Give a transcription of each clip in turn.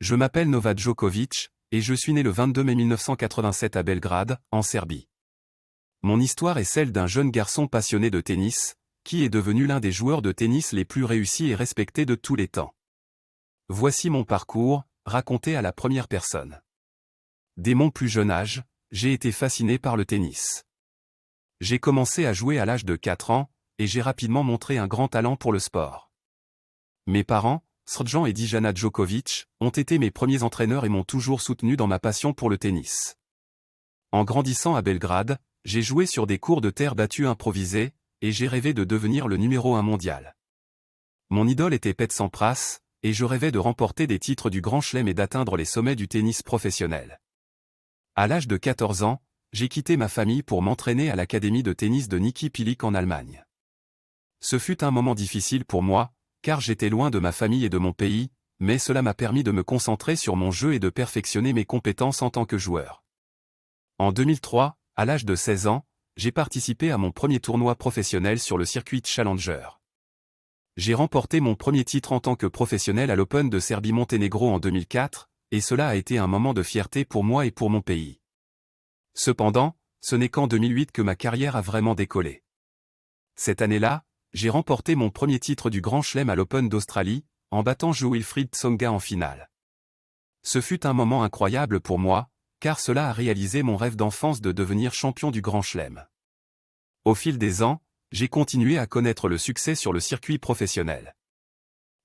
Je m'appelle Novak Djokovic, et je suis né le 22 mai 1987 à Belgrade, en Serbie. Mon histoire est celle d'un jeune garçon passionné de tennis, qui est devenu l'un des joueurs de tennis les plus réussis et respectés de tous les temps. Voici mon parcours, raconté à la première personne. Dès mon plus jeune âge, j'ai été fasciné par le tennis. J'ai commencé à jouer à l'âge de 4 ans, et j'ai rapidement montré un grand talent pour le sport. Mes parents, Srđan et Dijana Djokovic, ont été mes premiers entraîneurs et m'ont toujours soutenu dans ma passion pour le tennis. En grandissant à Belgrade, j'ai joué sur des cours de terre battue improvisés, et j'ai rêvé de devenir le numéro 1 mondial. Mon idole était Pete Sampras, et je rêvais de remporter des titres du Grand Chelem et d'atteindre les sommets du tennis professionnel. À l'âge de 14 ans, j'ai quitté ma famille pour m'entraîner à l'académie de tennis de Niki Pilić en Allemagne. Ce fut un moment difficile pour moi, car j'étais loin de ma famille et de mon pays, mais cela m'a permis de me concentrer sur mon jeu et de perfectionner mes compétences en tant que joueur. En 2003, à l'âge de 16 ans, j'ai participé à mon premier tournoi professionnel sur le circuit Challenger. J'ai remporté mon premier titre en tant que professionnel à l'Open de Serbie-Monténégro en 2004, et cela a été un moment de fierté pour moi et pour mon pays. Cependant, ce n'est qu'en 2008 que ma carrière a vraiment décollé. Cette année-là, j'ai remporté mon premier titre du Grand Chelem à l'Open d'Australie, en battant Jo-Wilfried Tsonga en finale. Ce fut un moment incroyable pour moi, car cela a réalisé mon rêve d'enfance de devenir champion du Grand Chelem. Au fil des ans, j'ai continué à connaître le succès sur le circuit professionnel.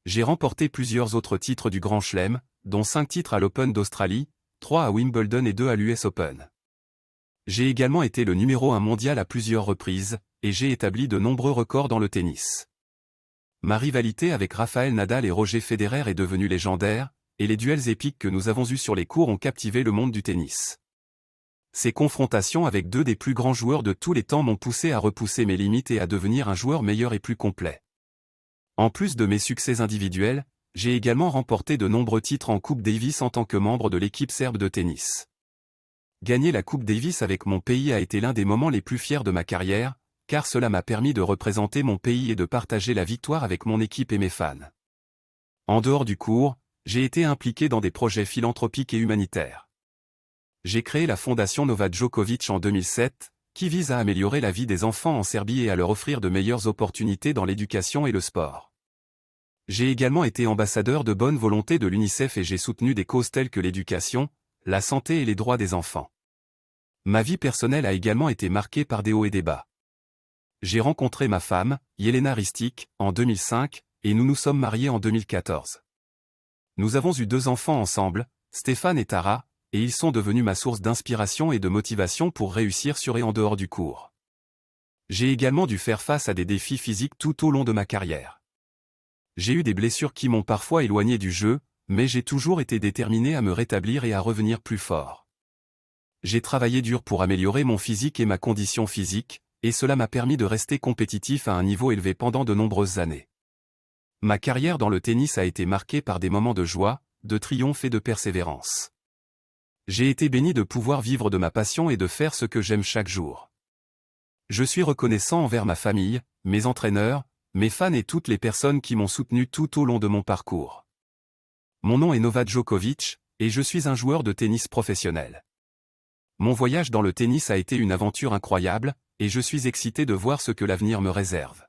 J'ai remporté plusieurs autres titres du Grand Chelem, dont 5 titres à l'Open d'Australie, 3 à Wimbledon et 2 à l'US Open. J'ai également été le numéro 1 mondial à plusieurs reprises, et j'ai établi de nombreux records dans le tennis. Ma rivalité avec Rafael Nadal et Roger Federer est devenue légendaire, et les duels épiques que nous avons eus sur les courts ont captivé le monde du tennis. Ces confrontations avec deux des plus grands joueurs de tous les temps m'ont poussé à repousser mes limites et à devenir un joueur meilleur et plus complet. En plus de mes succès individuels, j'ai également remporté de nombreux titres en Coupe Davis en tant que membre de l'équipe serbe de tennis. Gagner la Coupe Davis avec mon pays a été l'un des moments les plus fiers de ma carrière, car cela m'a permis de représenter mon pays et de partager la victoire avec mon équipe et mes fans. En dehors du court, j'ai été impliqué dans des projets philanthropiques et humanitaires. J'ai créé la fondation Novak Djokovic en 2007, qui vise à améliorer la vie des enfants en Serbie et à leur offrir de meilleures opportunités dans l'éducation et le sport. J'ai également été ambassadeur de bonne volonté de l'UNICEF et j'ai soutenu des causes telles que l'éducation, la santé et les droits des enfants. Ma vie personnelle a également été marquée par des hauts et des bas. J'ai rencontré ma femme, Jelena Ristic, en 2005, et nous nous sommes mariés en 2014. Nous avons eu 2 enfants ensemble, Stéphane et Tara, et ils sont devenus ma source d'inspiration et de motivation pour réussir sur et en dehors du court. J'ai également dû faire face à des défis physiques tout au long de ma carrière. J'ai eu des blessures qui m'ont parfois éloigné du jeu, mais j'ai toujours été déterminé à me rétablir et à revenir plus fort. J'ai travaillé dur pour améliorer mon physique et ma condition physique, et cela m'a permis de rester compétitif à un niveau élevé pendant de nombreuses années. Ma carrière dans le tennis a été marquée par des moments de joie, de triomphe et de persévérance. J'ai été béni de pouvoir vivre de ma passion et de faire ce que j'aime chaque jour. Je suis reconnaissant envers ma famille, mes entraîneurs, mes fans et toutes les personnes qui m'ont soutenu tout au long de mon parcours. Mon nom est Novak Djokovic, et je suis un joueur de tennis professionnel. Mon voyage dans le tennis a été une aventure incroyable, et je suis excité de voir ce que l'avenir me réserve.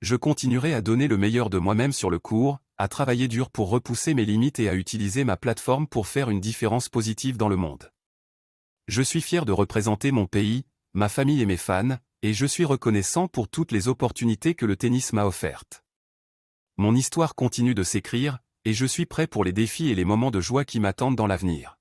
Je continuerai à donner le meilleur de moi-même sur le court, à travailler dur pour repousser mes limites et à utiliser ma plateforme pour faire une différence positive dans le monde. Je suis fier de représenter mon pays, ma famille et mes fans, et je suis reconnaissant pour toutes les opportunités que le tennis m'a offertes. Mon histoire continue de s'écrire, et je suis prêt pour les défis et les moments de joie qui m'attendent dans l'avenir.